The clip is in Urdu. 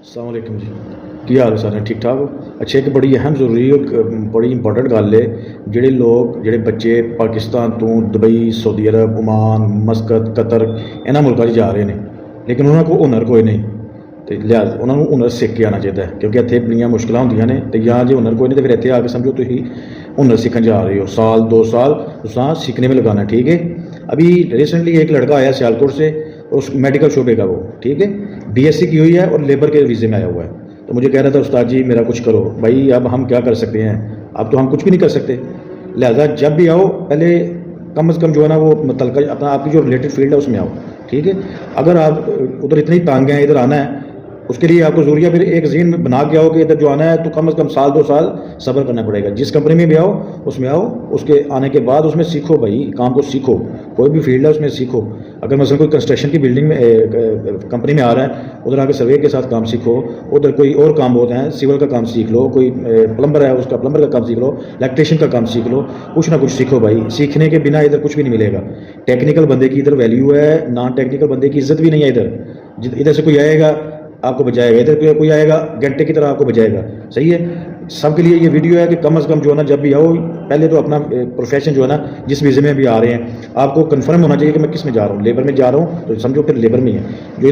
السلام علیکم جی کی حال ہے سارے ٹھیک ٹھاک ہو اچھا ایک بڑی اہم ضروری اور بڑی امپورٹنٹ گل ہے جڑے لوگ جڑے بچے پاکستان تو دبئی سعودی عرب عمان مسقط قطر انہاں ملکاں 'چ جا رہے ہیں لیکن انہاں کو ہنر کوئی نہیں تو لہٰذا انہوں نے ہنر سیکھ کے آنا چاہیے کیونکہ اتنے بڑی مشکل ہوندیاں نے تو یا جی ہنر کوئی نہیں تو پھر اتنے آ کے سمجھو تھی ہنر سیکھنے جا رہے ہو سال 2 سال اساں سیکھنے میں لگانا ٹھیک ہے. ابھی ریسنٹلی ایک لڑکا آیا سیالکوٹ سے اس میڈیکل شعبے کا وہ ٹھیک ہے بی ایس سی کی ہوئی ہے اور لیبر کے ویزے میں آیا ہوا ہے. تو مجھے کہہ رہا تھا استاد جی میرا کچھ کرو. بھائی اب ہم کیا کر سکتے ہیں, اب تو ہم کچھ بھی نہیں کر سکتے. لہذا جب بھی آؤ پہلے کم از کم جو ہے نا وہ متعلقہ اپنا آپ کی جو ریلیٹڈ فیلڈ ہے اس میں آؤ ٹھیک ہے. اگر آپ ادھر اتنے ہی تانگ ہیں ادھر آنا ہے اس کے لیے آپ کو ضروری ہے پھر ایک ذہن میں بنا کے آؤ کہ ادھر جو آنا ہے تو کم از کم سال 2 سال صبر کرنا پڑے گا. جس کمپنی میں بھی آؤ اس میں آؤ, اس کے آنے کے بعد اس میں سیکھو. بھائی کام کو سیکھو, کوئی بھی فیلڈ ہے اس میں سیکھو. اگر مثلا کوئی کنسٹرکشن کی بلڈنگ میں کمپنی میں آ رہا ہے ادھر آ کے سروے کے ساتھ کام سیکھو. ادھر کوئی اور کام ہوتے ہیں سول کا کام سیکھ لو, کوئی پلمبر ہے اس کا پلمبر کا کام سیکھ لو, الیکٹریشین کا کام سیکھ لو. کچھ نہ کچھ سیکھو بھائی. سیکھنے کے بنا ادھر کچھ بھی نہیں ملے گا. ٹیکنیکل بندے کی ادھر ویلیو ہے, نان ٹیکنیکل بندے کی عزت بھی نہیں ہے. ادھر سے کوئی آئے گا آپ کو بجائے گا, ادھر کوئی آئے گا گھنٹے کی طرح آپ کو بجائے گا. صحیح ہے. سب کے لیے یہ ویڈیو ہے کہ کم از کم جو ہے نا جب بھی آؤ پہلے تو اپنا پروفیشن جو ہے نا جس ویزے میں بھی آ رہے ہیں آپ کو کنفرم ہونا چاہیے کہ میں کس میں جا رہا ہوں. لیبر میں جا رہا ہوں تو سمجھو پھر لیبر میں ہے. جو